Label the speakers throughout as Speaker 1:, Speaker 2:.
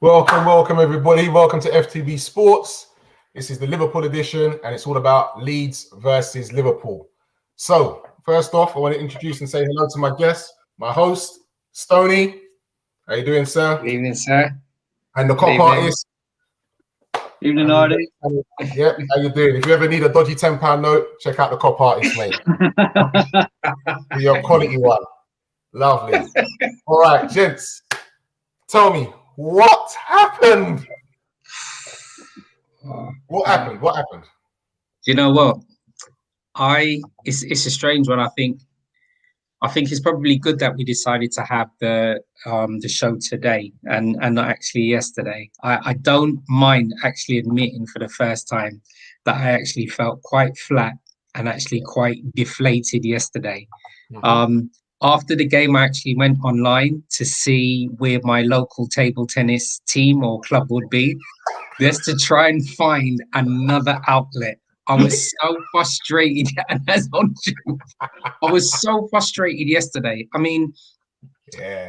Speaker 1: Welcome everybody. Welcome to FTV Sports. This is the Liverpool edition, and it's all about Leeds versus Liverpool. So, first off, I want to introduce and say hello to my guest, my host, Stoney. How you doing, sir?
Speaker 2: Good evening, sir.
Speaker 1: And the cop artist.
Speaker 3: Evening, Artie.
Speaker 1: Yep, how you doing? If you ever need a dodgy £10 note, check out the cop artist, mate. Your quality one. Lovely. All right, gents. Tell me, what happened? What happened?
Speaker 2: You know what? It's a strange one. I think it's probably good that we decided to have the show today and not actually yesterday. I don't mind actually admitting for the first time that I actually felt quite flat and actually quite deflated yesterday. Mm-hmm. After the game, I actually went online to see where my local table tennis team or club would be, just to try and find another outlet. I was so frustrated, and that's not true. I was so frustrated yesterday. I mean,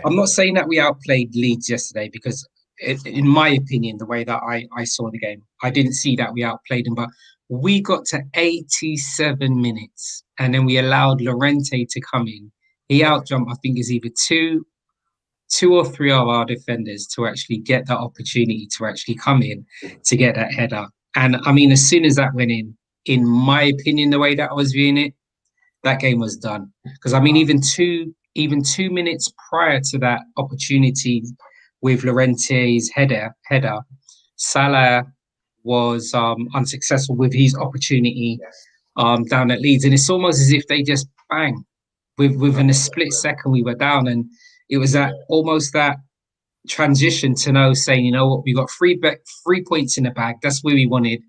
Speaker 2: I'm not saying that we outplayed Leeds yesterday because, in my opinion, the way that I saw the game, I didn't see that we outplayed them. But we got to 87 minutes, and then we allowed Llorente to come in. He outjumped, I think, is either two or three of our defenders to actually get that opportunity to actually come in to get that header. And I mean, as soon as that went in my opinion, the way that I was viewing it, that game was done. Because I mean, even two minutes prior to that opportunity with Llorente's header, Salah was unsuccessful with his opportunity down at Leeds. And it's almost as if they just bang. Within a split second, we were down, and it was almost that transition to know, saying, you know what, we got 3 points in the bag. That's where we wanted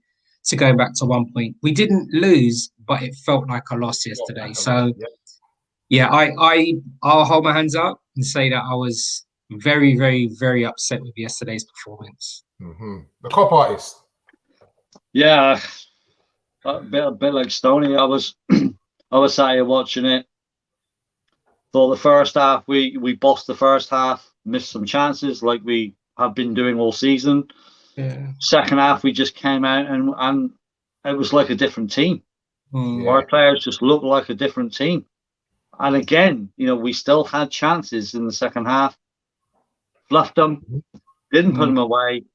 Speaker 2: to go back to 1 point. We didn't lose, but it felt like a loss yesterday. So, I'll hold my hands up and say that I was very, very, very upset with yesterday's performance.
Speaker 1: Mm-hmm. The cop artist.
Speaker 3: Yeah, a bit like Stoney. I was sat here watching it. Thought the first half we bossed the first half, missed some chances like we have been doing all season. Yeah. Second half we just came out and it was like a different team. Our players just looked like a different team. And again, you know, we still had chances in the second half, fluffed them, didn't put them away,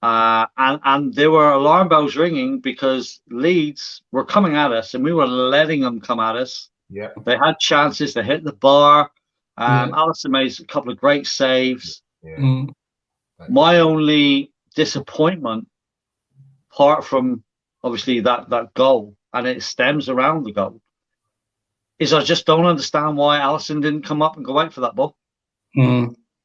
Speaker 3: and there were alarm bells ringing because Leeds were coming at us and we were letting them come at us.
Speaker 1: Yeah,
Speaker 3: they had chances. They hit the bar. Alisson made a couple of great saves. Yeah. My only disappointment, apart from obviously that goal, and it stems around the goal, is I just don't understand why Alisson didn't come up and go out for that ball.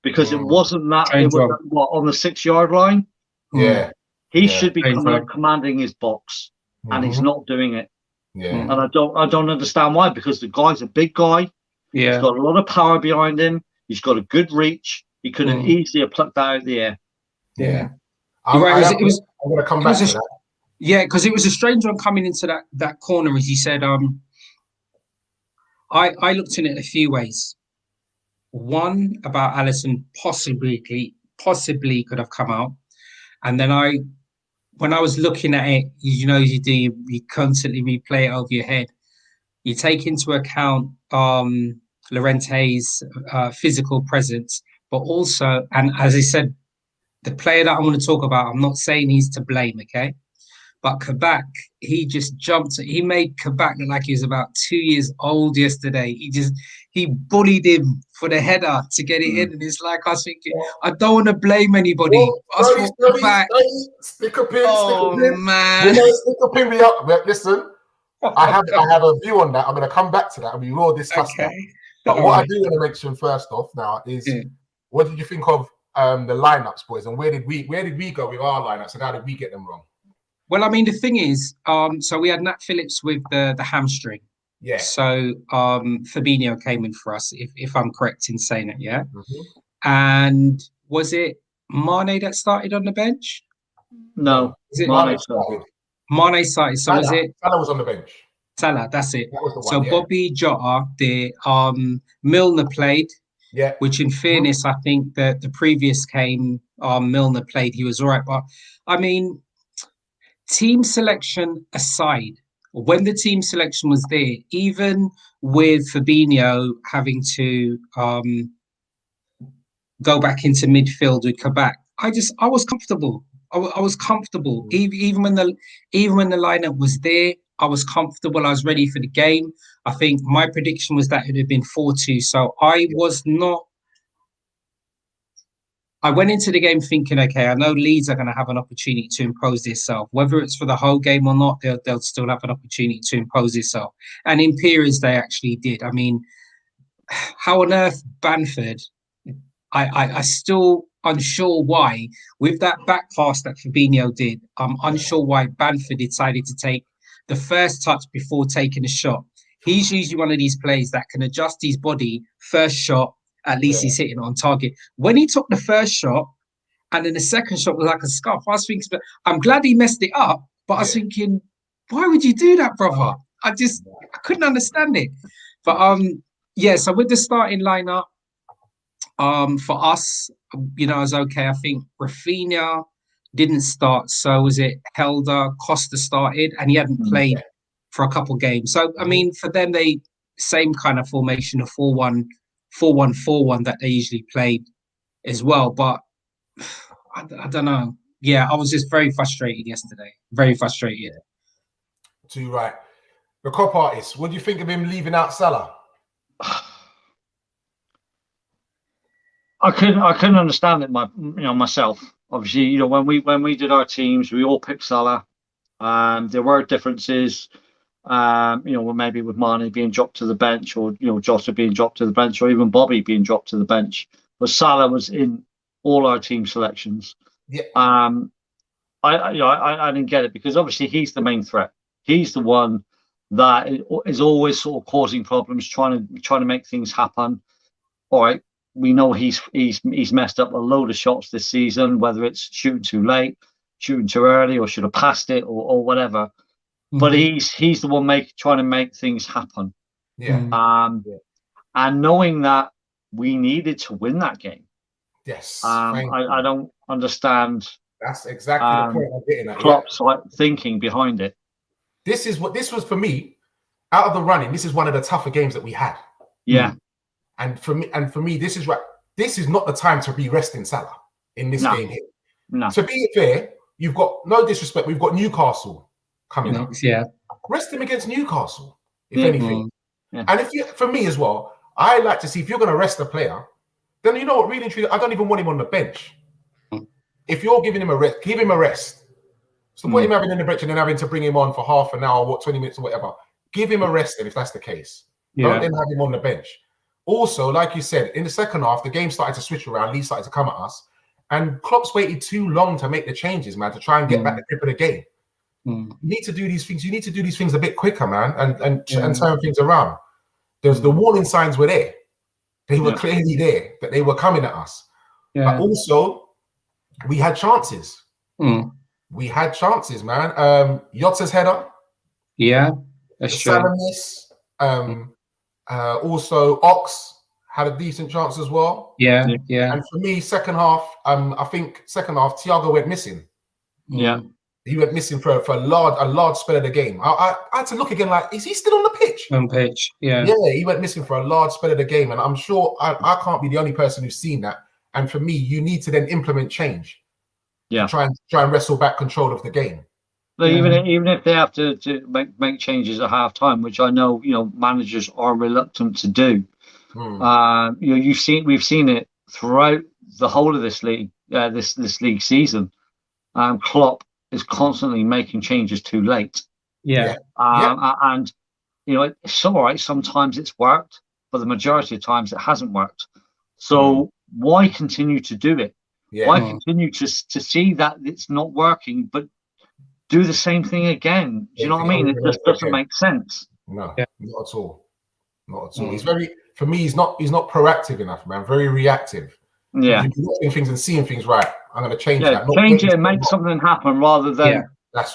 Speaker 3: Because it wasn't that. It was on the 6-yard line.
Speaker 1: Yeah,
Speaker 3: he should be coming up, commanding his box, and he's not doing it. Yeah, and I don't understand why, because the guy's a big guy. Yeah, he's got a lot of power behind him. He's got a good reach. He could have easily plucked that out of the air.
Speaker 1: Yeah, I'm going to come back to that.
Speaker 2: Yeah, because it was a strange one coming into that corner, as you said. I looked in it a few ways. One, about Alisson possibly could have come out, and then when I was looking at it, you know, you constantly replay it over your head. You take into account Llorente's physical presence, but also, and as I said, the player that I want to talk about, I'm not saying he's to blame, okay? But Kabak, he just jumped. He made Kabak look like he was about 2 years old yesterday. He bullied him for the header to get it in. And it's like, I was thinking, I don't want to blame anybody.
Speaker 1: Stick a pin, man. Stick a pin me up. Listen, I have a view on that. I'm going to come back to that and we will discuss that. But what I do want to mention first off now is, what did you think of the lineups, boys? And where did we go with our lineups and how did we get them wrong?
Speaker 2: Well, I mean, the thing is, so we had Nat Phillips with the hamstring.
Speaker 1: Yeah.
Speaker 2: So Fabinho came in for us, if I'm correct in saying it, yeah? Mm-hmm. And was it Mane that started on the bench?
Speaker 3: No.
Speaker 1: Mane started.
Speaker 2: Mane started. So was it?
Speaker 1: Salah was on the bench.
Speaker 2: Salah, that's it. That was the one, so Bobby, Jota, Milner played.
Speaker 1: Yeah.
Speaker 2: Which, in fairness, I think that the previous game Milner played, he was all right. But I mean, team selection aside, when the team selection was there, even with Fabinho having to go back into midfield with Kabak, I was comfortable. I was comfortable. Even when the lineup was there, I was comfortable. I was ready for the game. I think my prediction was that it would have been 4-2. So I was not. I went into the game thinking, okay, I know Leeds are going to have an opportunity to impose themselves. Whether it's for the whole game or not, they'll still have an opportunity to impose themselves. And in periods, they actually did. I mean, how on earth Bamford? I still unsure why, with that back pass that Fabinho did, I'm unsure why Bamford decided to take the first touch before taking a shot. He's usually one of these players that can adjust his body, first shot, at least he's hitting on target. When he took the first shot, and then the second shot was like a scuff, I was thinking, I'm glad he messed it up, but I was thinking, why would you do that, brother? I couldn't understand it. But so with the starting lineup, for us, it was okay. I think Rafinha didn't start, so was it Helder? Costa started, and he hadn't played for a couple games. So I mean, for them, they same kind of formation of 4-1-4-1 that they usually played as well. But I don't know. Yeah, I was just very frustrated yesterday. Very frustrated.
Speaker 1: Too right. The cop artist. What do you think of him leaving out Salah?
Speaker 3: I couldn't understand it myself. Obviously, when we did our teams, we all picked Salah. There were differences, maybe with Mane being dropped to the bench, or Jota being dropped to the bench, or even Bobby being dropped to the bench. But Salah was in all our team selections.
Speaker 1: Yeah.
Speaker 3: I didn't get it, because obviously he's the main threat. He's the one that is always sort of causing problems, trying to make things happen. All right. We know he's messed up a load of shots this season, whether it's shooting too late, shooting too early, or should have passed it, or whatever. Mm-hmm. But he's the one trying to make things happen.
Speaker 1: Yeah.
Speaker 3: And knowing that we needed to win that game.
Speaker 1: Yes.
Speaker 3: I don't understand.
Speaker 1: That's exactly the point I'm getting at.
Speaker 3: Klopp's thinking behind it.
Speaker 1: This was for me, out of the running. This is one of the tougher games that we had.
Speaker 3: Yeah.
Speaker 1: And for me, this is right. This is not the time to be resting Salah in this game here.
Speaker 3: No.
Speaker 1: To be fair, you've got no disrespect. We've got Newcastle coming up.
Speaker 2: Yeah.
Speaker 1: Rest him against Newcastle, if anything.
Speaker 3: Yeah.
Speaker 1: And for me as well, I like to see, if you're going to rest a player, then you know what, really and truly, I don't even want him on the bench. If you're giving him a rest, give him a rest. So put him having in the bench and then having to bring him on for half an hour, 20 minutes or whatever. Give him a rest then, if that's the case. Don't then have him on the bench. Also, like you said, in the second half, the game started to switch around. Leeds started to come at us. And Klopp's waited too long to make the changes, man, to try and get back the grip of the game. You need to do these things. You need to do these things a bit quicker, man, and turn things around. The warning signs were there. They were clearly there, that they were coming at us. But also, we had chances. We had chances, man. Yotta's header.
Speaker 2: Yeah, that's true.
Speaker 1: Also, Ox had a decent chance as well.
Speaker 2: Yeah.
Speaker 1: And for me, second half, I think second half, Thiago went missing.
Speaker 3: Yeah.
Speaker 1: He went missing for a large spell of the game. I had to look again, like, is he still on the pitch?
Speaker 2: On pitch, yeah.
Speaker 1: Yeah, he went missing for a large spell of the game. And I'm sure I can't be the only person who's seen that. And for me, you need to then implement change.
Speaker 3: Yeah.
Speaker 1: Try and wrestle back control of the game.
Speaker 3: But even if they have to make changes at half time, which I know managers are reluctant to do. We've seen it throughout the whole of this league, this league season. Klopp is constantly making changes too late. And it's all right. Sometimes it's worked, but the majority of times it hasn't worked. So why continue to do it? Why continue to see that it's not working, but do the same thing again? Do you know what I mean? It just doesn't make sense.
Speaker 1: No, not at all. Not at all. He's he's not proactive enough, man. Very reactive.
Speaker 3: Yeah.
Speaker 1: He's watching things and seeing things, right. I'm going to change that.
Speaker 3: Change it and make something happen rather than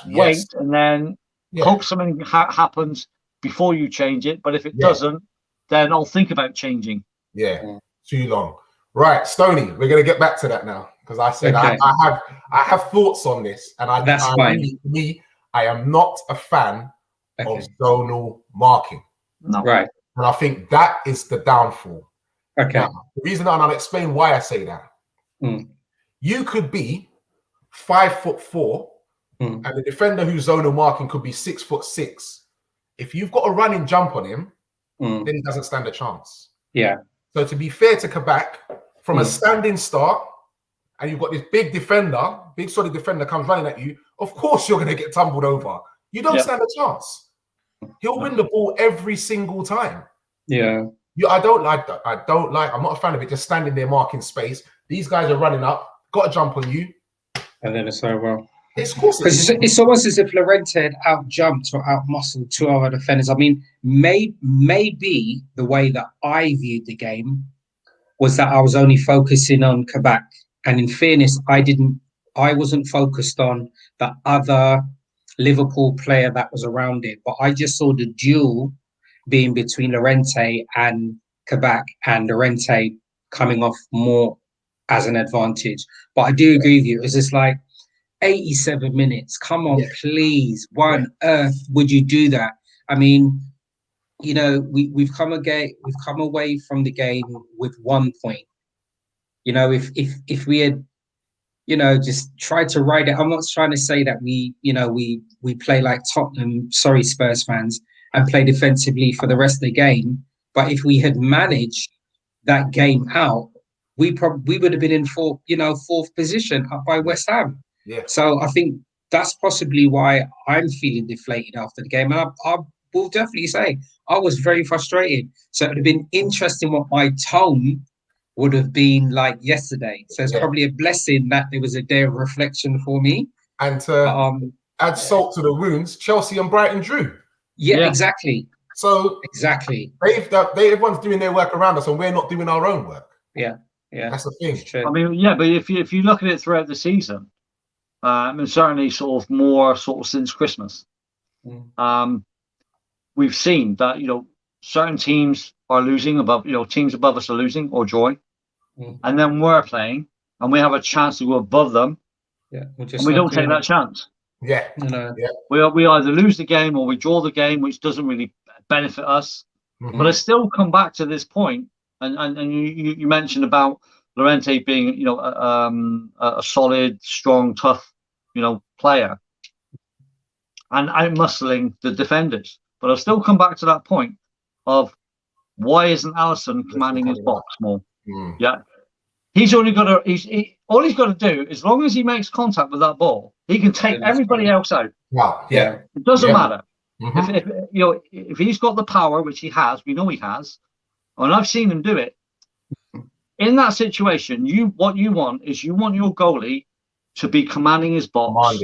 Speaker 3: wait and then hope something happens before you change it. But if it doesn't, then I'll think about changing.
Speaker 1: Yeah. Too long. Right, Stoney, we're going to get back to that now. because I said
Speaker 2: Okay.
Speaker 1: I have thoughts on this, and
Speaker 2: That's fine.
Speaker 1: I am not a fan of zonal marking.
Speaker 3: No.
Speaker 2: Right.
Speaker 1: And I think that is the downfall.
Speaker 2: Okay.
Speaker 1: Now, the reason, and I'll explain why I say that. You could be 5'4", and the defender who's zonal marking could be 6'6". If you've got a running jump on him, then he doesn't stand a chance.
Speaker 2: Yeah.
Speaker 1: So to be fair to Kabak, from a standing start, and you've got this big defender, big solid defender comes running at you, of course you're going to get tumbled over. You don't stand a chance. He'll win the ball every single time.
Speaker 2: Yeah.
Speaker 1: I don't like that. I'm not a fan of it, just standing there marking space. These guys are running up, got a jump on you.
Speaker 2: And then it's over.
Speaker 1: Because
Speaker 2: it's almost as if Llorente had out-jumped or out-muscled two other defenders. I mean, maybe the way that I viewed the game was that I was only focusing on Kabak. And in fairness, I wasn't focused on the other Liverpool player that was around it. But I just saw the duel being between Llorente and Kabak, and Llorente coming off more as an advantage. But I do agree with you. It's just like 87 minutes. Come on, please. Why on earth would you do that? I mean, you know, we've come away from the game with 1 point. You know, if we had, you know, just tried to ride it. I'm not trying to say that we play like Tottenham, sorry, Spurs fans, and play defensively for the rest of the game. But if we had managed that game out, we would have been in fourth position up by West Ham.
Speaker 1: Yeah.
Speaker 2: So I think that's possibly why I'm feeling deflated after the game. And I will definitely say I was very frustrated. So it would have been interesting what my tone would have been like yesterday. So it's probably a blessing that there was a day of reflection for me.
Speaker 1: And to add salt to the wounds, Chelsea and Brighton drew.
Speaker 2: Yeah, exactly.
Speaker 1: So
Speaker 2: exactly,
Speaker 1: everyone's doing their work around us, and we're not doing our own work.
Speaker 2: Yeah,
Speaker 1: that's the thing.
Speaker 3: I mean, but if you look at it throughout the season, and certainly sort of since Christmas, we've seen that certain teams are losing teams above us are losing or drawing, and then we're playing and we have a chance to go above them.
Speaker 2: Yeah,
Speaker 3: and we don't take that chance.
Speaker 1: Yeah,
Speaker 3: we either lose the game or we draw the game, which doesn't really benefit us. But I still come back to this point, and you mentioned about Llorente being a solid, strong, tough player and out-muscling the defenders. But I'll still come back to that point of why isn't Alisson commanding his box more? Yeah, he's only got to. All he's got to do, as long as he makes contact with that ball, he can take everybody else out.
Speaker 1: Wow. Yeah.
Speaker 3: It doesn't matter. If he's got the power, which he has, we know he has, and I've seen him do it. In that situation, what you want your goalie to be commanding his box,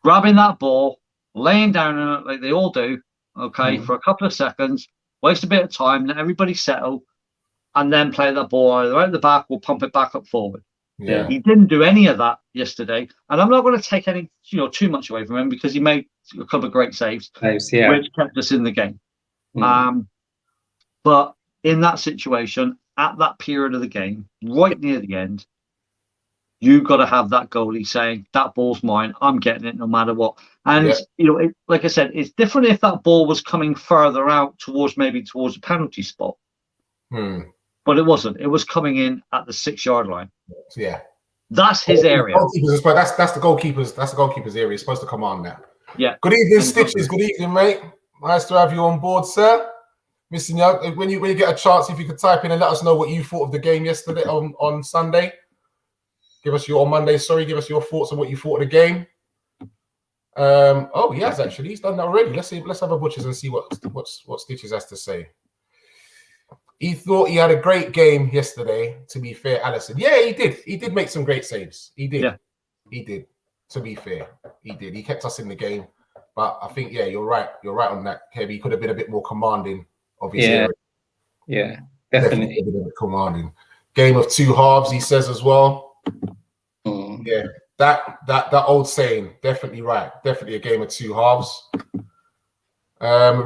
Speaker 3: grabbing that ball, laying down on it like they all do, for a couple of seconds, waste a bit of time, let everybody settle, and then play that ball either out the back or pump it back up forward.
Speaker 1: Yeah.
Speaker 3: He didn't do any of that yesterday, and I'm not going to take any too much away from him because he made a couple of great saves, which kept us in the game. But in that situation, at that period of the game, right near the end, you've got to have that goalie saying, that ball's mine, I'm getting it no matter what. And, like I said, it's different if that ball was coming further out towards the penalty spot. But it wasn't. It was coming in at the 6-yard line.
Speaker 1: Yeah.
Speaker 3: That's his area.
Speaker 1: That's the goalkeeper's area. He's supposed to command that.
Speaker 3: Yeah.
Speaker 1: Good evening, Stitches. Good evening, mate. Nice to have you on board, sir. Missing you. When you get a chance, if you could type in and let us know what you thought of the game yesterday on Sunday. Give us your thoughts on what you thought of the game. He has actually. He's done that already. Let's have a butchers and see what Stitches has to say. He thought he had a great game yesterday, to be fair, Alisson. Yeah, he did. He did make some great saves. He did. Yeah. He did. To be fair, he did. He kept us in the game. But I think, you're right. You're right on that, Kev. He could have been a bit more commanding of his area.
Speaker 2: Yeah, definitely.
Speaker 1: A bit commanding. Game of two halves, he says as well. Yeah, that old saying, definitely right. Definitely a game of two halves.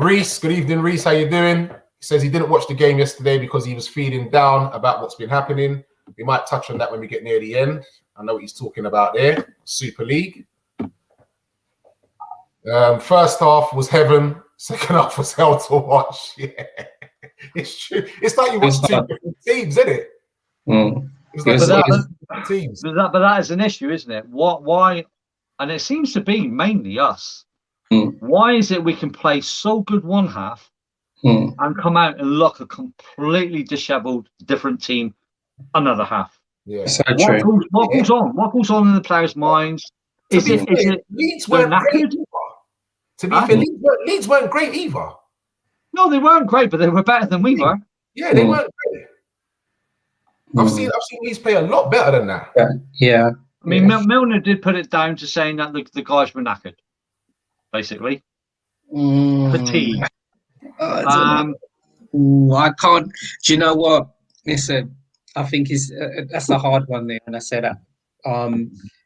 Speaker 1: Reese, good evening, Reese. How you doing? He says he didn't watch the game yesterday because he was feeling down about what's been happening. We might touch on that when we get near the end. I know what he's talking about there. Super League. First half was heaven. Second half was hell to watch. Yeah, it's true. It's like you watch two different teams, isn't it? It's like teams.
Speaker 3: But that is an issue, isn't it? Why? And it seems to be mainly us. Why is it we can play so good one half and come out and look a completely dishevelled, different team another half?
Speaker 1: Yeah.
Speaker 2: So
Speaker 3: what goes on? What goes on in the players' minds? Is it
Speaker 1: Leeds weren't great? To be fair, Leeds weren't great either.
Speaker 3: No, they weren't great, but they were better than we were.
Speaker 1: Yeah, they weren't great. I've seen Leeds play a lot better than that.
Speaker 2: Yeah.
Speaker 3: I mean, Milner did put it down to saying that the guys were knackered, basically. Fatigue.
Speaker 2: I can't. Do you know what? Listen, I think that's a hard one there, and I said that.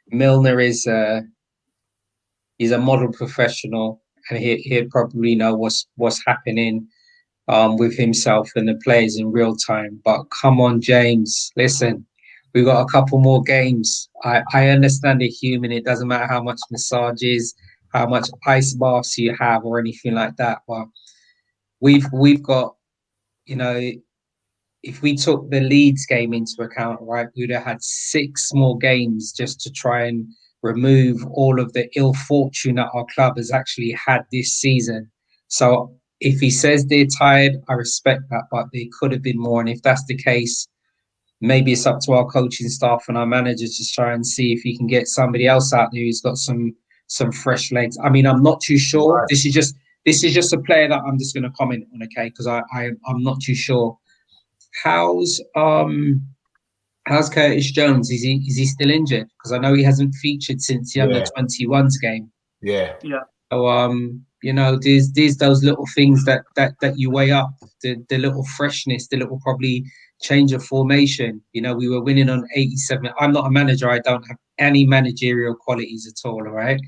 Speaker 2: Milner is he's a model professional, and he'd probably know what's happening with himself and the players in real time. But come on, James, listen, we got a couple more games. I understand the human. It doesn't matter how much massages, how much ice baths you have, or anything like that. But we've got, you know, if we took the Leeds game into account, right, we'd have had 6 more games just to try and remove all of the ill fortune that our club has actually had this season. So if he says they're tired, I respect that, but there could have been more. And if that's the case, maybe it's up to our coaching staff and our managers to try and see if he can get somebody else out there who's got some fresh legs. I mean, I'm not too sure. Right. This is just a player that I'm just going to comment on, okay? Because I'm not too sure. How's Curtis Jones? Is he still injured? Because I know he hasn't featured since the under-21s game.
Speaker 1: Yeah.
Speaker 2: So you know, there's those little things that you weigh up, the little freshness, the little probably change of formation. You know, we were winning on 87. I'm not a manager. I don't have any managerial qualities at all. All right.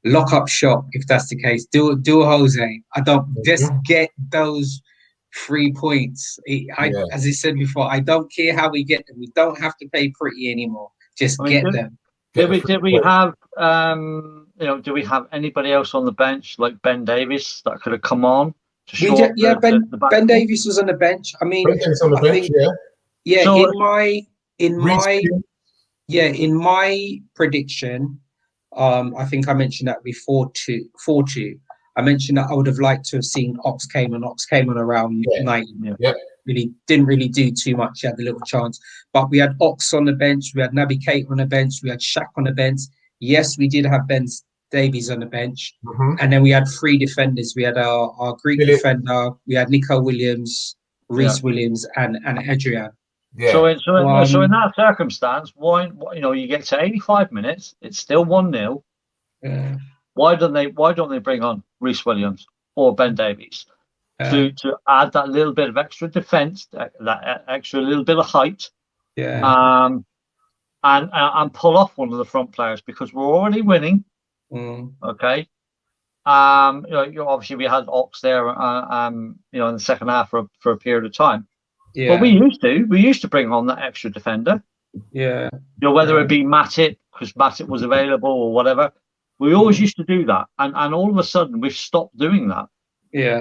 Speaker 2: Lock up shop if that's the case. Do a Jose. I don't just get those 3 points. As I said before, I don't care how we get them. We don't have to play pretty anymore. Just get them.
Speaker 3: Did we have do we have anybody else on the bench like Ben Davies that could have come on to short
Speaker 2: Ben Davies was on the bench. I mean,
Speaker 1: on the bench,
Speaker 2: so in my prediction, I think I mentioned that before 4-2. I mentioned that I would have liked to have seen Ox came on around 90.
Speaker 1: Yeah.
Speaker 2: Didn't really do too much. He had a little chance, but we had Ox on the bench, we had Naby Keita on the bench, we had Shaq on the bench. Yes, we did have Ben Davies on the bench, and then we had 3 defenders. We had our Greek defender, we had Nico Williams, Reece Williams, and Adrian.
Speaker 1: Yeah.
Speaker 3: So in that circumstance, why you get to 85 minutes, it's still 1-0.
Speaker 2: Yeah.
Speaker 3: Why don't they bring on Reece Williams or Ben Davies to add that little bit of extra defence, that extra little bit of height, and pull off one of the front players, because we're already winning. Okay. Obviously we had Ox there, in the second half for a period of time. Yeah. But we used to bring on that extra defender.
Speaker 2: Yeah.
Speaker 3: Whether it be Matip, because Matip was available, or whatever. We always used to do that, and all of a sudden we've stopped doing that.
Speaker 2: Yeah.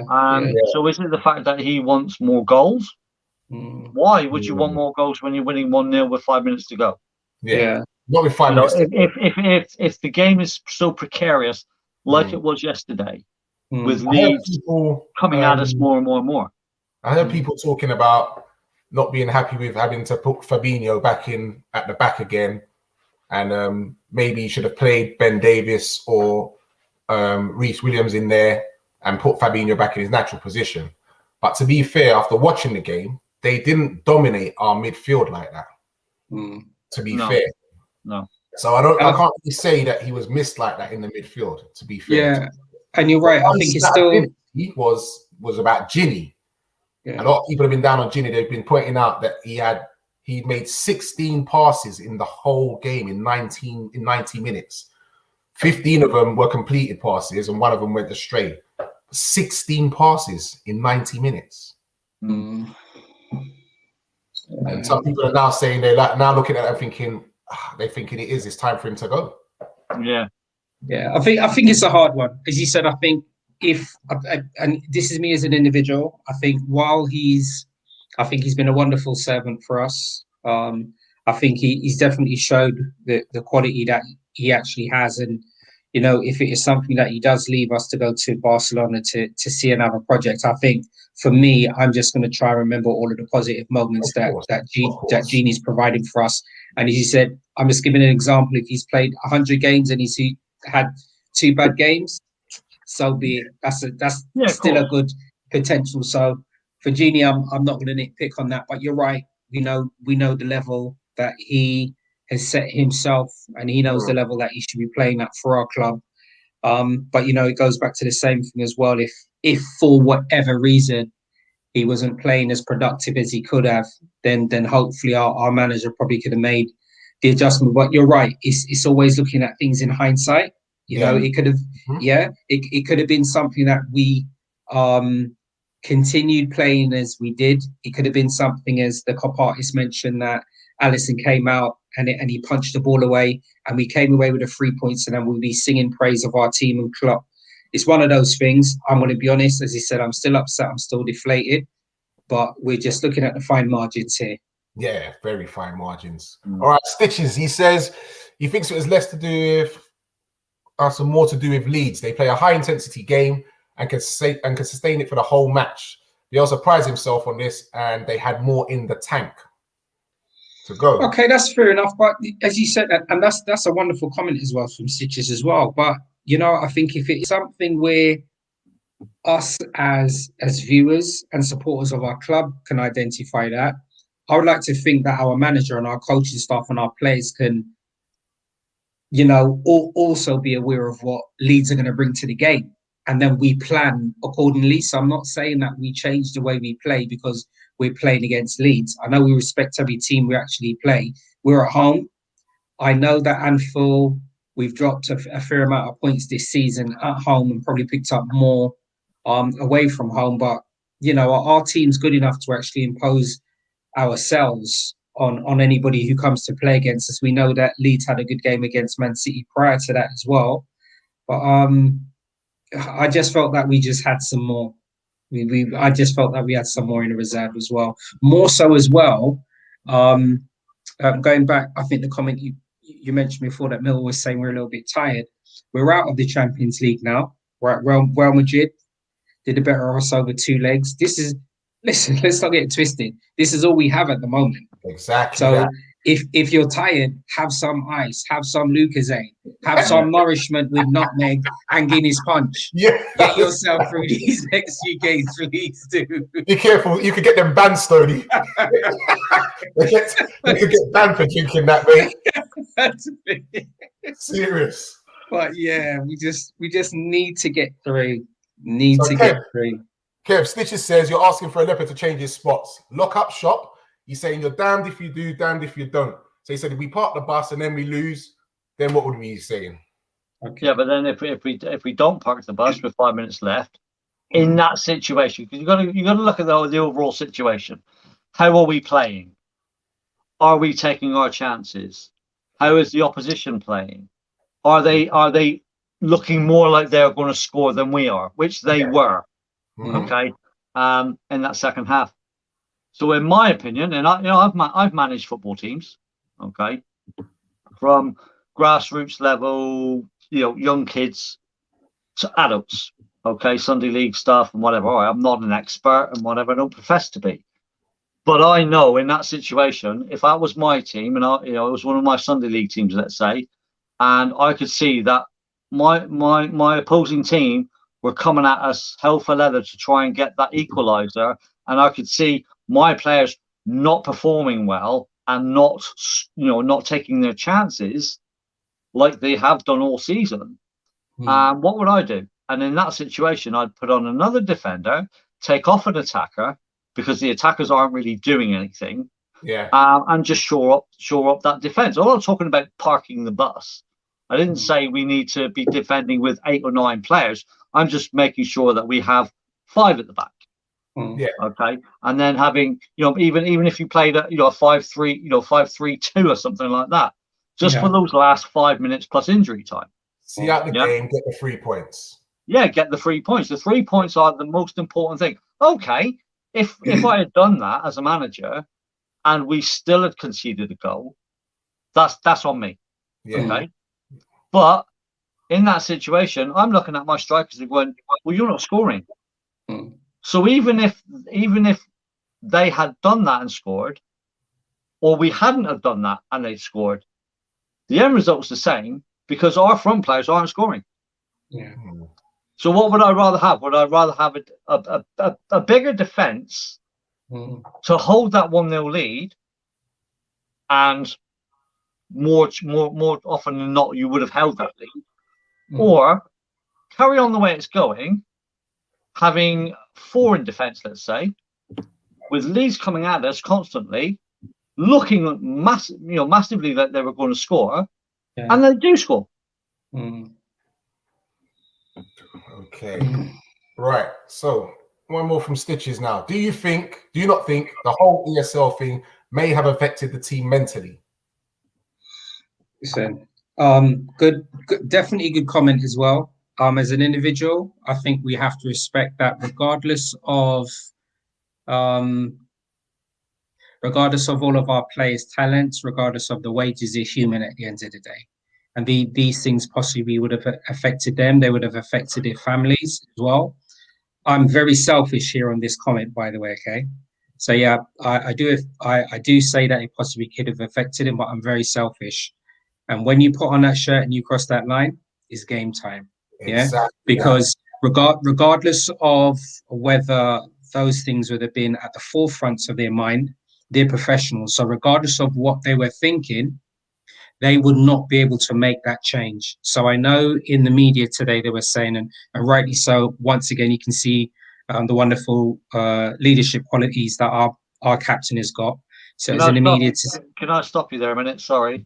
Speaker 3: So isn't it the fact that he wants more goals? Why would you want more goals when you're winning 1-0 with 5 minutes to go?
Speaker 1: Yeah. Not with 5 minutes.
Speaker 3: If the game is so precarious, like it was yesterday, with Leeds coming at us more and more and more.
Speaker 1: I heard people talking about not being happy with having to put Fabinho back in at the back again. And maybe he should have played Ben Davies or Reece Williams in there and put Fabinho back in his natural position. But to be fair, after watching the game, they didn't dominate our midfield like that. To be fair.
Speaker 3: No.
Speaker 1: So I can't really say that he was missed like that in the midfield, to be fair.
Speaker 2: Yeah. And you're right. I think it's still...
Speaker 1: He was about Ginny. Yeah. A lot of people have been down on Ginny. They've been pointing out that he made 16 passes in the whole game in 90 minutes. 15 of them were completed passes and one of them went astray. 16 passes in 90 minutes. And some people are now saying they're like now looking at it and thinking it's time for him to go.
Speaker 2: Yeah. I think it's a hard one. As you said, I think and this is me as an individual, I think he's been a wonderful servant for us. I think he's definitely showed the quality that he actually has. And, you know, if it is something that he does leave us to go to Barcelona to see another project, I think for me, I'm just going to try and remember all of the positive moments that Genie's provided for us. And as you said, I'm just giving an example. If he's played 100 games and he's had 2 bad games, so be it. That's still a good potential. So for Genie, I'm not going to nitpick on that. But you're right. We know the level that he has set himself, and he knows the level that he should be playing at for our club. But you know, it goes back to the same thing as well. If for whatever reason he wasn't playing as productive as he could have, then hopefully our manager probably could have made the adjustment. But you're right. It's always looking at things in hindsight. You know, it could have, it could have been something that we continued playing as we did. It could have been something, as the cop artist mentioned, that Allison came out and he punched the ball away, and we came away with the 3 points, and then we'll be singing praise of our team and club. It's one of those things. I'm going to be honest, as he said, I'm still upset, I'm still deflated, but we're just looking at the fine margins here.
Speaker 1: Yeah, very fine margins. All right, Stitches. He says he thinks it was less to do with some more to do with Leeds. They play a high intensity game and can sustain it for the whole match. He also prides himself on this, and they had more in the tank to go. Okay,
Speaker 2: that's fair enough. But as you said that, and that's a wonderful comment as well from Stitches as well. But you know, I think if it's something where us as viewers and supporters of our club can identify that, I would like to think that our manager and our coaching staff and our players can, you know, also be aware of what Leeds are going to bring to the game, and then we plan accordingly. So I'm not saying that we change the way we play because we're playing against Leeds. I know we respect every team we actually play. We're at home. I know that Anfield, we've dropped a fair amount of points this season at home and probably picked up more away from home. But, you know, our team's good enough to actually impose ourselves on anybody who comes to play against us. We know that Leeds had a good game against Man City prior to that as well. But I just felt that we just had some more. I just felt that we had some more in the reserve as well. More so as well, going back, I think the comment you mentioned before that Mill was saying we're a little bit tired. We're out of the Champions League now. We're at Real Madrid. Did a better us over 2 legs. Listen, let's not get it twisted. This is all we have at the moment.
Speaker 1: Exactly.
Speaker 2: So if you're tired, have some ice, have some Lucozade, have some nourishment with nutmeg and Guinness punch.
Speaker 1: Yeah.
Speaker 2: Get yourself through these next few games, please do.
Speaker 1: Be careful, you could get them banned, Stoney. You could get banned for drinking that, mate. Serious.
Speaker 2: But yeah, we just need to get through. Get through.
Speaker 1: Kev, Stitches says you're asking for a leopard to change his spots. Lock up shop. He's saying you're damned if you do, damned if you don't. So he said if we park the bus and then we lose, then what would we be saying?
Speaker 3: Okay. Yeah, but then if we don't park the bus with 5 minutes left, in that situation, because you got to look at the overall situation. How are we playing? Are we taking our chances? How is the opposition playing? Are they looking more like they're going to score than we are, which they were? Okay, in that second half. So in my opinion, and I've managed football teams, okay, from grassroots level, young kids to adults, okay, Sunday league stuff and whatever. All right, I'm not an expert and whatever, I don't profess to be, but I know in that situation, if that was my team and it was one of my Sunday league teams, let's say, and I could see that my opposing team were coming at us hell for leather to try and get that equalizer, and I could see my players not performing well and not taking their chances like they have done all season. What would I do? And in that situation, I'd put on another defender, take off an attacker because the attackers aren't really doing anything.
Speaker 1: Yeah.
Speaker 3: And just shore up that defense. I'm not talking about parking the bus. I didn't say we need to be defending with 8 or 9 players. I'm just making sure that we have 5 at the back.
Speaker 1: Yeah.
Speaker 3: Okay. And then having, even if you played a 5-3, 5-3-2 or something like that, just for those last 5 minutes plus injury time.
Speaker 1: See out the game, get the 3 points.
Speaker 3: Yeah, get the 3 points. The 3 points are the most important thing. Okay, if I had done that as a manager and we still had conceded a goal, that's on me.
Speaker 1: Yeah.
Speaker 3: Okay. But in that situation, I'm looking at my strikers and going, well, you're not scoring. So even if they had done that and scored, or we hadn't have done that and they scored, the end result's the same because our front players aren't scoring.
Speaker 2: Yeah.
Speaker 3: So what would I rather have? Would I rather have a bigger defence to hold that 1-0 lead, and more often than not you would have held that lead, or carry on the way it's going, having 4 in defence, let's say, with Leeds coming at us constantly, looking massively that they were going to score, and they do score.
Speaker 1: Okay. Right. So one more from Stitches now. Do you not think the whole ESL thing may have affected the team mentally?
Speaker 2: Listen, good, definitely good comment as well. As an individual, I think we have to respect that regardless of all of our players' talents, regardless of the wages, they're human at the end of the day. And these things possibly would have affected them. They would have affected their families as well. I'm very selfish here on this comment, by the way, okay? So yeah, I do say that it possibly could have affected him, but I'm very selfish. And when you put on that shirt and you cross that line, it's game time.
Speaker 1: Exactly.
Speaker 2: Yeah, because regardless of whether those things would have been at the forefront of their mind, they're professionals. So regardless of what they were thinking, they would not be able to make that change. So I know in the media today they were saying, and rightly so, once again, you can see the wonderful leadership qualities that our captain has got. So it's in the media.
Speaker 3: Can I stop you there a minute? Sorry.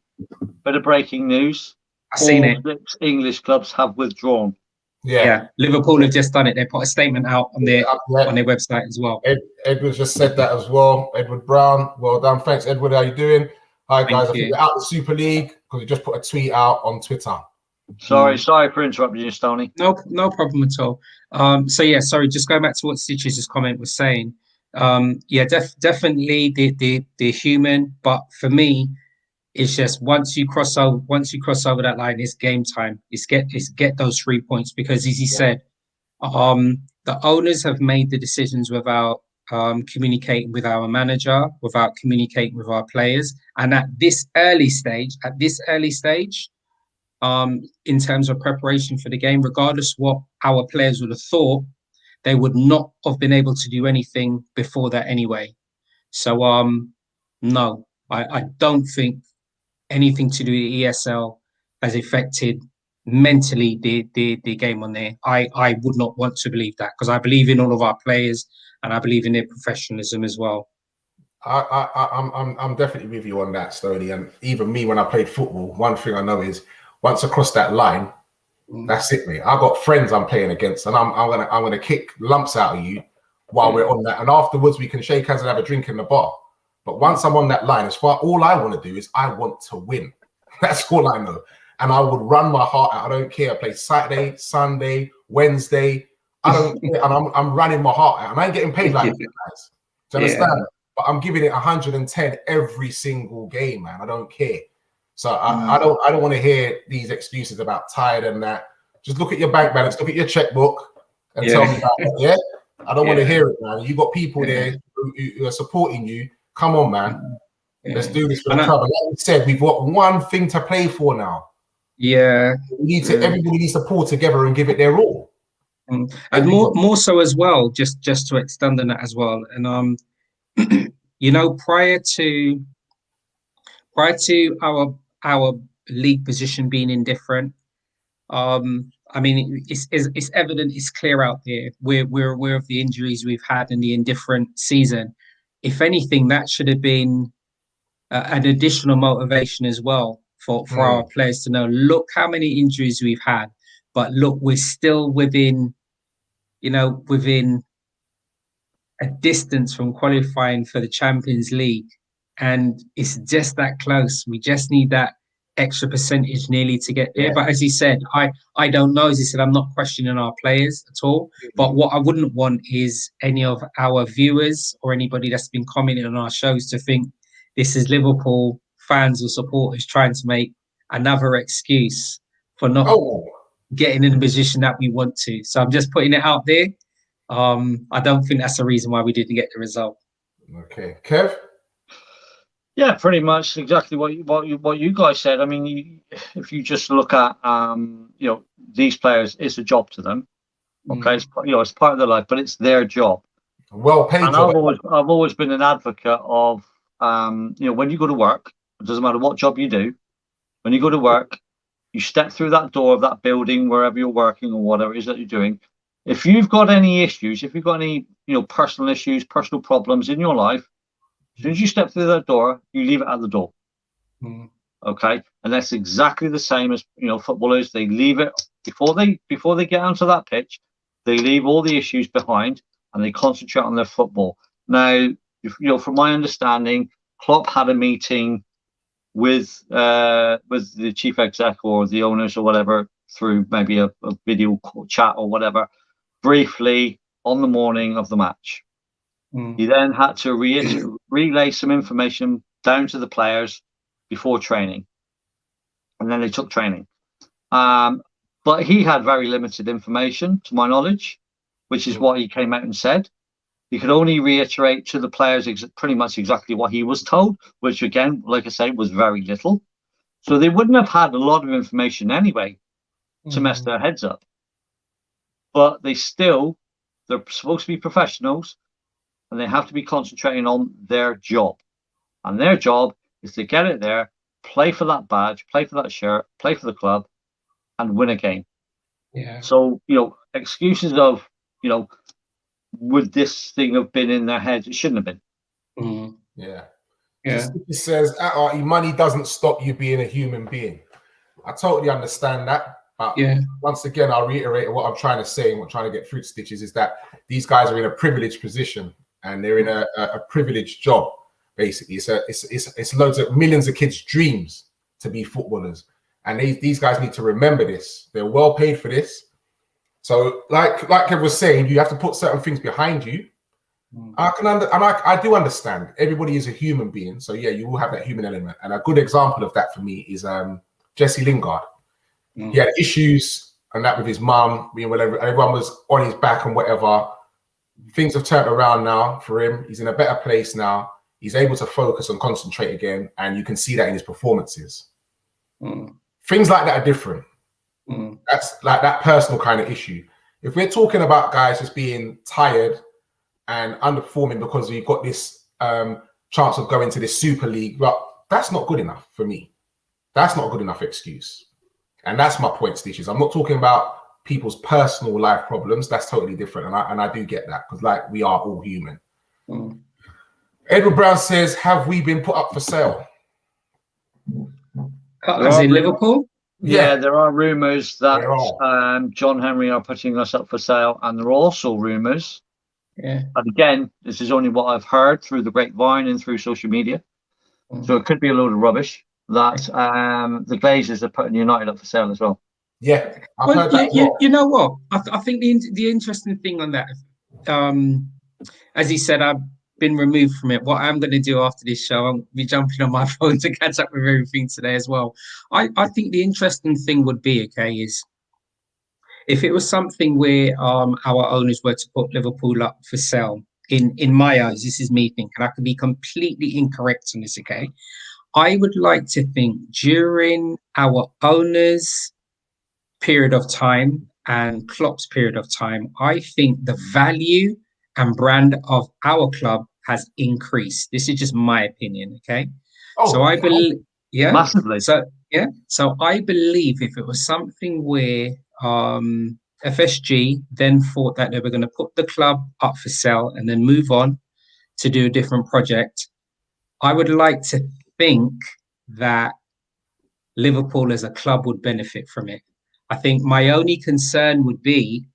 Speaker 3: Bit of breaking news.
Speaker 2: I've seen it.
Speaker 3: 6 English clubs have withdrawn.
Speaker 2: Yeah. Liverpool have just done it. They put a statement out on their website as well.
Speaker 1: Edward just said that as well. Edward Brown, well done. Thanks, Edward. How you doing? Hi guys. I think we're out of the Super League because we just put a tweet out on Twitter.
Speaker 3: Sorry for interrupting you, Stoney.
Speaker 2: No problem at all. Sorry, just going back to what Stitch's comment was saying. Definitely they're human, but for me, it's just once you cross over that line, it's game time. It's get those 3 points because, as he said, the owners have made the decisions without communicating with our manager, without communicating with our players, and at this early stage, in terms of preparation for the game, regardless what our players would have thought, they would not have been able to do anything before that anyway. So no, I don't think anything to do with ESL has affected mentally the game on there. I would not want to believe that because I believe in all of our players and I believe in their professionalism as well.
Speaker 1: I'm definitely with you on that, Stoney. And even me, when I played football, one thing I know is once I cross that line, that's it, mate. I've got friends I'm playing against, and I'm gonna kick lumps out of you while we're on that. And afterwards, we can shake hands and have a drink in the bar. But once I'm on that line, all I want to do is I want to win. That's all I know. And I would run my heart out. I don't care. I play Saturday, Sunday, Wednesday. I don't care. And I'm running my heart out. And I ain't getting paid like you guys. Do you understand? Yeah. But I'm giving it 110 every single game, man. I don't care. So I don't want to hear these excuses about tired and that. Just look at your bank balance, look at your checkbook, and tell me about it. Yeah, I don't want to hear it, man. You got people there who are supporting you. Come on, man. Let's do this for the club. And like we said, we've got one thing to play for now.
Speaker 2: Yeah,
Speaker 1: everybody needs to pull together and give it their all.
Speaker 2: And more so as well, just to extend on that as well. And prior to our league position being indifferent, it's evident, it's clear out there. We're aware of the injuries we've had in the indifferent season. If anything, that should have been an additional motivation as well for our players to know, look how many injuries we've had, but look, we're still within a a distance from qualifying for the Champions League, and it's just that close. We just need that extra percentage nearly to get there. But as he said, I don't know. As he said, I'm not questioning our players at all. But what I wouldn't want is any of our viewers or anybody that's been commenting on our shows to think this is Liverpool fans or supporters trying to make another excuse for not getting in the position that we want to. So I'm just putting it out there. I don't think that's the reason why we didn't get the result.
Speaker 1: Okay, Kev.
Speaker 3: Yeah, pretty much exactly what you guys said. I mean, if you just look at these players, it's a job to them. Okay, it's part of their life, but it's their job.
Speaker 1: Well paid.
Speaker 3: And I've always been an advocate of when you go to work, it doesn't matter what job you do. When you go to work, you step through that door of that building, wherever you're working or whatever it is that you're doing. If you've got any issues, if you've got any personal issues, personal problems in your life, as soon as you step through that door, you leave it at the door. Okay, and that's exactly the same as footballers. They leave it before they get onto that pitch. They leave all the issues behind and they concentrate on their football. Now, from my understanding, Klopp had a meeting with the chief exec or the owners or whatever through maybe a video chat or whatever, briefly on the morning of the match. He then had to relay some information down to the players before training, and then they took training. But he had very limited information, to my knowledge, which is what he came out and said. He could only reiterate to the players pretty much exactly what he was told, which again, like I say, was very little. So they wouldn't have had a lot of information anyway to mess their heads up. But they're supposed to be professionals, and they have to be concentrating on their job. And their job is to get it there, play for that badge, play for that shirt, play for the club, and win a game.
Speaker 1: Yeah.
Speaker 3: So, excuses of, would this thing have been in their heads? It shouldn't have been.
Speaker 1: Yeah. He says, money doesn't stop you being a human being. I totally understand that. But once again, I'll reiterate what I'm trying to say and what I'm trying to get through to Stitches is that these guys are in a privileged position and they're in a privileged job, basically. It's loads of millions of kids' dreams to be footballers. And these guys need to remember this. They're well paid for this. So like Kev was saying, you have to put certain things behind you. I do understand. Everybody is a human being. So yeah, you will have that human element. And a good example of that for me is Jesse Lingard. He had issues and that with his mum, whatever. Everyone was on his back and whatever. Things have turned around now for him. He's in a better place now. He's able to focus and concentrate again. And you can see that in his performances. Things like that are different. That's like that personal kind of issue. If we're talking about guys just being tired and underperforming because you've got this chance of going to this Super League, well, that's not good enough for me. That's not a good enough excuse. And that's my point, Stitches. I'm not talking about people's personal life problems. That's totally different. And I do get that because we are all human. Edward Brown says, have we been put up for sale?
Speaker 2: As in Liverpool?
Speaker 3: Yeah, there are rumours that John Henry are putting us up for sale. And there are also rumours. And again, this is only what I've heard through the grapevine and through social media. So it could be a load of rubbish. That the Glazers are putting United up for sale as well.
Speaker 1: Yeah,
Speaker 2: you know what? I think the interesting thing on that, as he said, I've been removed from it. What I'm going to do after this show, I'll be jumping on my phone to catch up with everything today as well. I think the interesting thing would be, is if it was something where our owners were to put Liverpool up for sale. In my eyes, this is me thinking. I could be completely incorrect on this, I would like to think during our owners' period of time and Klopp's period of time, I think the value and brand of our club has increased. This is just my opinion, so I believe,
Speaker 3: massively.
Speaker 2: So I believe if it was something where FSG then thought that they were going to put the club up for sale and then move on to do a different project, I would like to think that Liverpool as a club would benefit from it. I think my only concern would be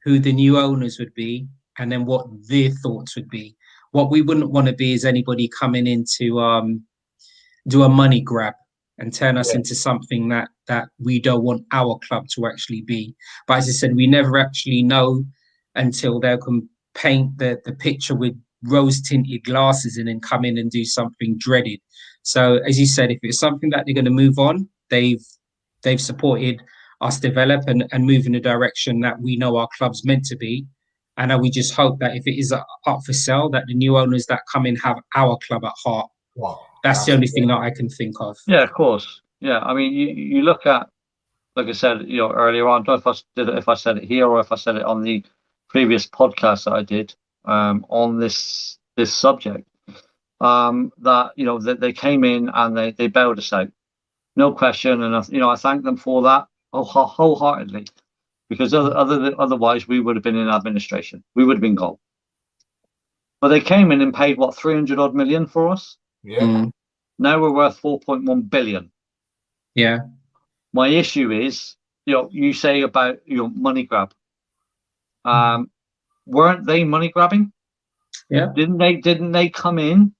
Speaker 2: who the new owners would be and then what their thoughts would be. What we wouldn't want to be is anybody coming in to do a money grab and turn us into something that we don't want our club to actually be. But as I said, we never actually know until they can paint the picture with rose-tinted glasses and then come in and do something dreaded. So as you said, if it's something that they're going to move on, they've supported us develop and move in the direction that we know our club's meant to be. And we just hope that if it is up for sale, that the new owners that come in have our club at heart.
Speaker 1: Wow.
Speaker 2: That's the only thing that I can think of.
Speaker 3: Yeah, of course. Yeah, I mean, you look at, like I said, earlier on. I don't know if I said it here or if I said it on the previous podcast that I did on this subject. That they came in and they bailed us out, no question, and I thank them for that wholeheartedly, because otherwise we would have been in administration. We would have been gone. But they came in and paid what, 300 odd million for us.
Speaker 1: Yeah.
Speaker 3: Now we're worth 4.1 billion.
Speaker 2: Yeah.
Speaker 3: My issue is, you say about money grab. Weren't they money grabbing?
Speaker 2: Yeah.
Speaker 3: Didn't they come in?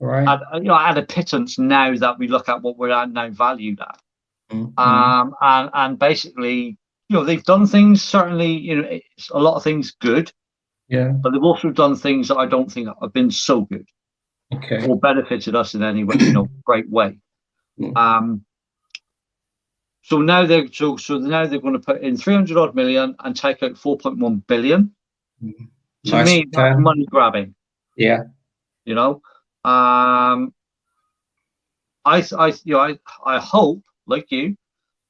Speaker 2: Right.
Speaker 3: At a pittance now that we look at what we're at now valued at. And basically, they've done things, certainly, a lot of things good.
Speaker 2: Yeah.
Speaker 3: But they've also done things that I don't think have been so good.
Speaker 2: Okay.
Speaker 3: Or benefited us in any way, great way. So now they're going to put in 300 odd million and take out 4.1 billion. To me, that's money grabbing.
Speaker 2: Yeah.
Speaker 3: I hope, like you,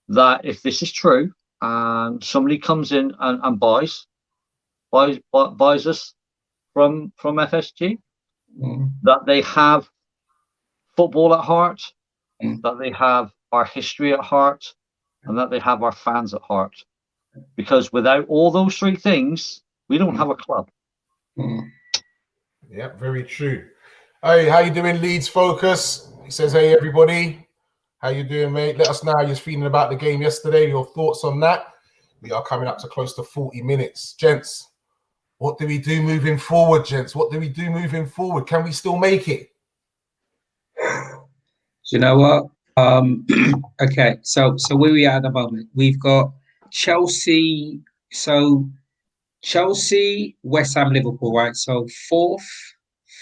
Speaker 3: that if this is true and somebody comes in and buys us from FSG, that they have football at heart, that they have our history at heart, and that they have our fans at heart. Because without all those three things, we don't have a club.
Speaker 1: Yeah, very true. Hey, how you doing, Leeds Focus? He says, hey, everybody. How you doing, mate? Let us know how you're feeling about the game yesterday, your thoughts on that. We are coming up to close to 40 minutes. Gents, what do we do moving forward, gents? What do we do moving forward? Can we still make it?
Speaker 2: Do you know what? Okay, so where we are at the moment, we've got Chelsea, West Ham, Liverpool, right? So 4th,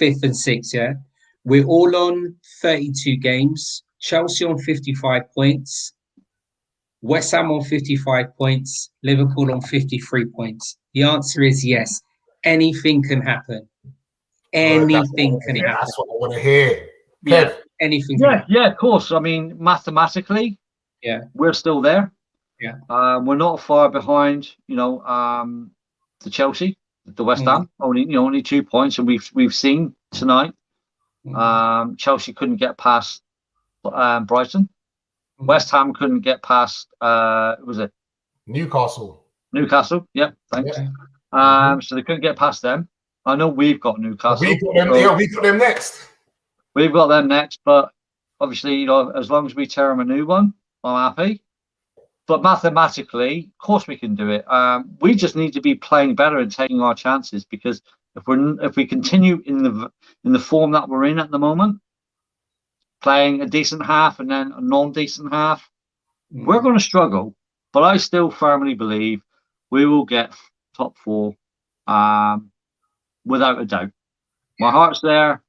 Speaker 2: 5th, and 6th, yeah? We're all on 32 games. Chelsea on 55 points. West Ham on 55 points. Liverpool on 53 points. The answer is yes. Anything can happen. Anything can happen.
Speaker 1: That's what I want to hear.
Speaker 3: Yeah.
Speaker 2: Anything.
Speaker 3: Yeah, of course. I mean, mathematically, we're still there.
Speaker 2: Yeah.
Speaker 3: We're not far behind, the Chelsea, the West Ham. Only 2 points, and we've seen tonight. Chelsea couldn't get past Brighton. West Ham couldn't get past was it
Speaker 1: Newcastle?
Speaker 3: Yeah, thanks. So they couldn't get past them. I know we've got Newcastle.
Speaker 1: We've got them next.
Speaker 3: We've got them next, but obviously, as long as we tear them a new one, I'm happy. But mathematically, of course, we can do it. We just need to be playing better and taking our chances, because if we continue in the form that we're in at the moment, playing a decent half and then a non-decent half, we're going to struggle. But I still firmly believe we will get top 4, without a doubt. My heart's there,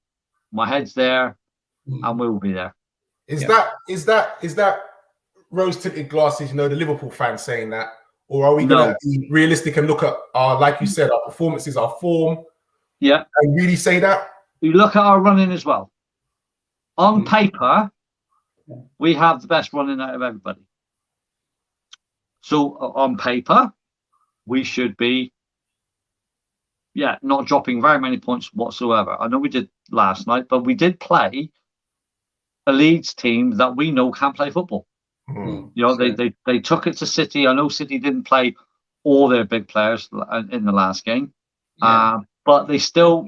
Speaker 3: my head's there, and we will be there.
Speaker 1: Is that rose-tinted glasses? The Liverpool fans saying that, or are we going to be realistic and look at our, like you said, our performances, our form?
Speaker 3: Yeah,
Speaker 1: and really say that.
Speaker 3: You look at our running as well. On paper, we have the best running out of everybody. So on paper, we should be, not dropping very many points whatsoever. I know we did last night, but we did play a Leeds team that we know can't play football. They took it to City. I know City didn't play all their big players in the last game, but they still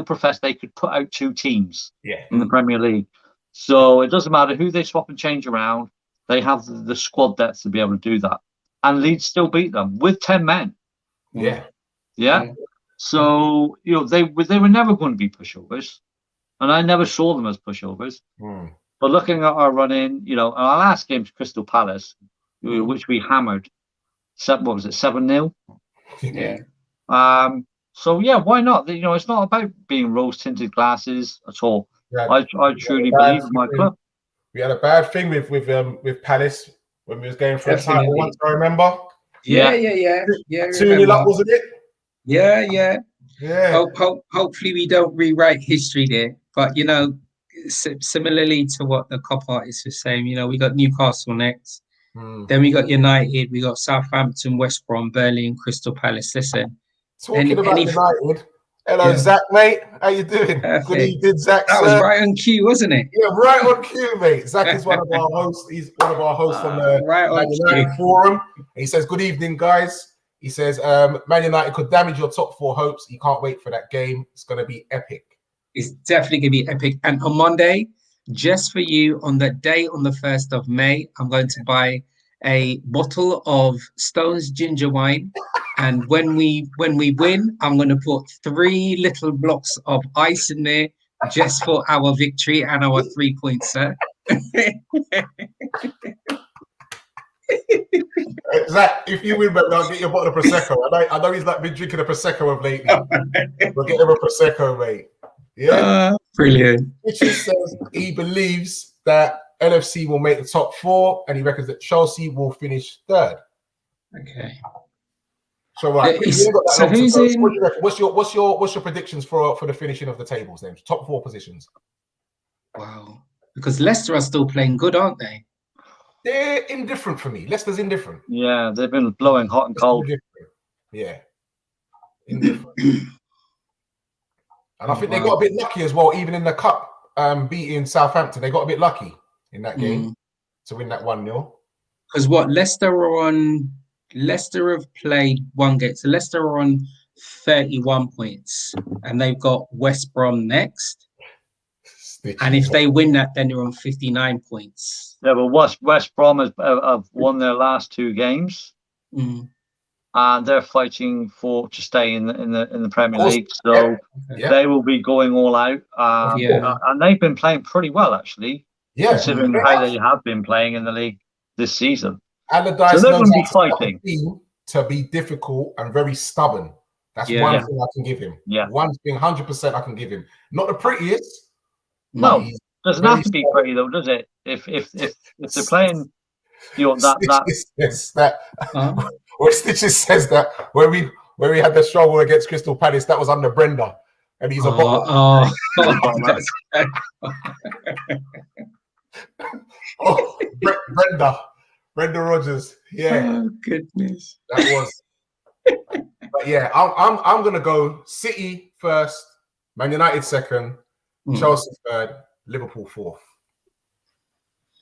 Speaker 3: professed they could put out 2 teams in the Premier League. So it doesn't matter who they swap and change around. They have the squad depth to be able to do that. And Leeds still beat them with 10 men.
Speaker 1: Yeah.
Speaker 3: Yeah. So they were never going to be pushovers, and I never saw them as pushovers. But looking at our run-in, our last game's Crystal Palace, which we hammered. What was it, 7-0?
Speaker 2: Yeah.
Speaker 3: So yeah, why not? It's not about being rose-tinted glasses at all.
Speaker 1: Yeah.
Speaker 3: I truly believe in my club.
Speaker 1: We had a bad thing with Palace when we was going for a title once, I remember.
Speaker 2: Yeah.
Speaker 1: 2-0 up, wasn't it?
Speaker 2: Yeah. Hopefully we don't rewrite history there. But similarly to what the cop artist was saying, we got Newcastle next. Then we got United, we got Southampton, West Brom, Burnley, and Crystal Palace. Listen.
Speaker 1: Talking about United. Hello, Zach, mate. How you doing?
Speaker 2: Perfect.
Speaker 1: Good evening, Zach.
Speaker 2: That was right on cue, wasn't it?
Speaker 1: Yeah, right on cue, mate. Zach is one of our hosts. He's one of our hosts on the Man United forum. He says, "Good evening, guys." He says, "Man United could damage your top 4 hopes. You can't wait for that game. It's going to be epic."
Speaker 2: It's definitely going to be epic. And on Monday, just for you, on that day, on the 1st of May, I'm going to buy a bottle of Stone's ginger wine. And when we win, I'm going to put 3 little blocks of ice in there just for our victory and our 3 points, sir.
Speaker 1: Zach, if you win, I'll get you a bottle of Prosecco. I know he's been drinking a Prosecco of lately. We'll get him a Prosecco, mate. Yeah,
Speaker 2: brilliant.
Speaker 1: Richard says he believes that LFC will make the top 4, and he reckons that Chelsea will finish 3rd.
Speaker 2: Okay.
Speaker 1: So right,
Speaker 2: so who's in?
Speaker 1: What do you reckon? What's your predictions for the finishing of the tables? Then top 4 positions.
Speaker 2: Wow, because Leicester are still playing good, aren't they?
Speaker 1: They're indifferent for me. Leicester's indifferent.
Speaker 3: Yeah, they've been blowing hot and cold.
Speaker 1: Yeah, indifferent. And I think they got a bit lucky as well, even in the cup, beating Southampton. They got a bit lucky in that game to win that 1-0.
Speaker 2: Because Leicester have played 1 game. So Leicester are on 31 points, and they've got West Brom next. And if they win that, then they're on 59 points.
Speaker 3: Yeah, but West Brom have won their last 2 games. And they're fighting to stay in the Premier League, so they will be going all out. And they've been playing pretty well, actually, considering how they have been playing in the league this season.
Speaker 1: Allardyce
Speaker 3: so they're going to be fighting
Speaker 1: to be difficult and very stubborn. That's one thing I can give him. One thing, 100% I can give him. Not the prettiest.
Speaker 3: No, doesn't have to be pretty though, does it? If they're playing,
Speaker 1: Where Stitches says that where we had the struggle against Crystal Palace, that was under Brenda, and he's a bottle. Brenda Rogers. Yeah.
Speaker 2: Oh goodness.
Speaker 1: That was. But yeah, I'm gonna go City 1st, Man United 2nd, Chelsea 3rd, Liverpool 4th.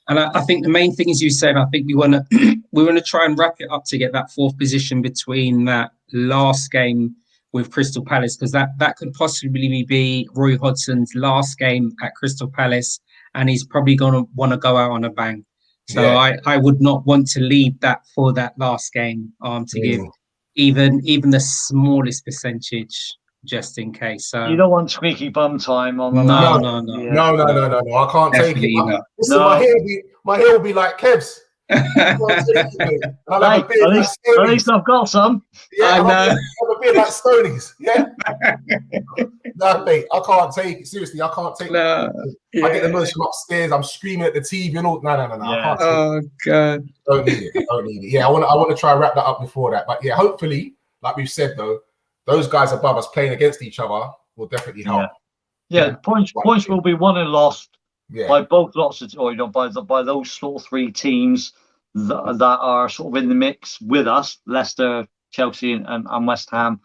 Speaker 2: And I think the main thing, as you said, I think we want to try and wrap it up to get that 4th position between that last game with Crystal Palace, because that could possibly be Roy Hodgson's last game at Crystal Palace, and he's probably going to want to go out on a bang. So I would not want to leave that for that last game to give even the smallest percentage, just in case. So
Speaker 3: you don't want squeaky bum time on the
Speaker 1: No. I can't take it. Listen, my hair will be like Kev's.
Speaker 3: At least I've got some.
Speaker 1: Yeah, I know. I have a beard like Stoney's. Yeah. No, mate, I can't take it. Seriously, I can't take it. I get the noise from upstairs. I'm screaming at the TV and all. No. I can't take it.
Speaker 2: God.
Speaker 1: Don't need it. Yeah, I want to try and wrap that up before that. But yeah, hopefully, like we've said though, those guys above us playing against each other will definitely help.
Speaker 3: Yeah. Points will be won and lost by both lots of, by those sort of 3 teams that are sort of in the mix with us, Leicester, Chelsea, and West Ham.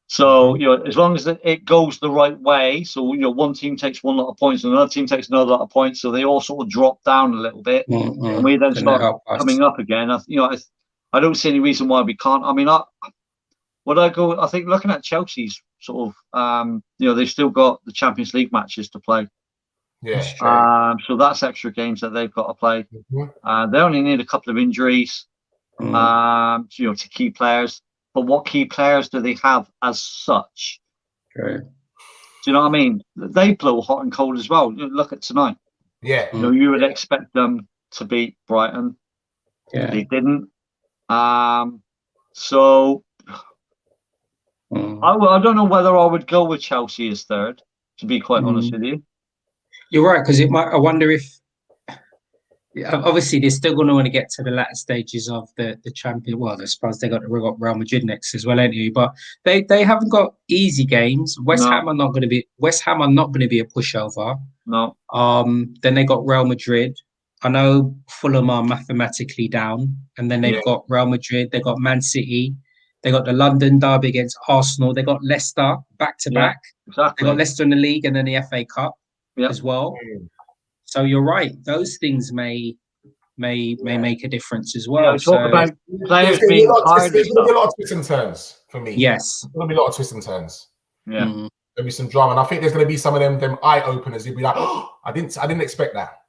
Speaker 3: So as long as it goes the right way, so one team takes 1 lot of points and another team takes another lot of points, so they all sort of drop down a little bit, and we then start coming up again. I don't see any reason why we can't. I mean, I think looking at Chelsea's sort of, they've still got the Champions League matches to play.
Speaker 1: Yeah.
Speaker 3: So that's extra games that they've got to play. They only need a couple of injuries, to key players. but what key players do they have as such?
Speaker 2: True.
Speaker 3: Do you know what I mean? They blow hot and cold as well. Look at tonight.
Speaker 1: Yeah.
Speaker 3: You know, you would expect them to beat Brighton.
Speaker 2: Yeah.
Speaker 3: They didn't. So I don't know whether I would go with Chelsea as third, to be quite honest with you.
Speaker 2: You're right, because it might. I wonder if. Obviously, they're still going to want to get to the latter stages of the champion. Well, I suppose they got Real Madrid next as well, ain't you? But they haven't got easy games. West Ham are not going to be a pushover.
Speaker 3: No.
Speaker 2: Then they got Real Madrid. I know Fulham are mathematically down, and then they've got Real Madrid. They got Man City. They got the London derby against Arsenal. They got Leicester back to back.
Speaker 3: Exactly.
Speaker 2: They got Leicester in the league and then the FA Cup as well. So you're right; those things may make a difference as well.
Speaker 3: Talk about players being tired.
Speaker 1: There's going to be a lot of twists and turns for me.
Speaker 2: Yes,
Speaker 1: there's going to be a lot of twists and turns.
Speaker 3: Yeah,
Speaker 1: there'll be some drama, and I think there's going to be some of them eye openers. You'll be like, oh, I didn't expect that.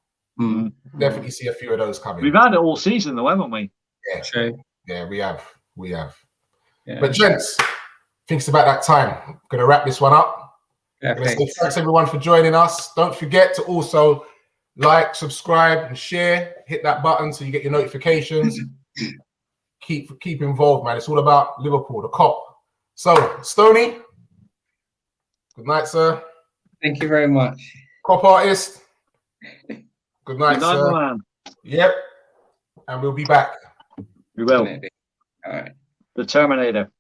Speaker 1: Definitely see a few of those coming.
Speaker 3: We've had it all season, though, haven't we?
Speaker 2: Yeah, true.
Speaker 1: Yeah, we have.
Speaker 2: Yeah.
Speaker 1: But gents, thinks about that time. I'm going to wrap this one up. Thanks everyone for joining us. Don't forget to also like, subscribe, and share. Hit that button so you get your notifications. Keep involved, man. It's all about Liverpool, the cop. So, Stoney, good night, sir.
Speaker 2: Thank you very much.
Speaker 1: Cop artist, good night, sir.
Speaker 3: Man.
Speaker 1: Yep. And we'll be back.
Speaker 3: We will.
Speaker 2: Maybe. All right.
Speaker 3: The Terminator.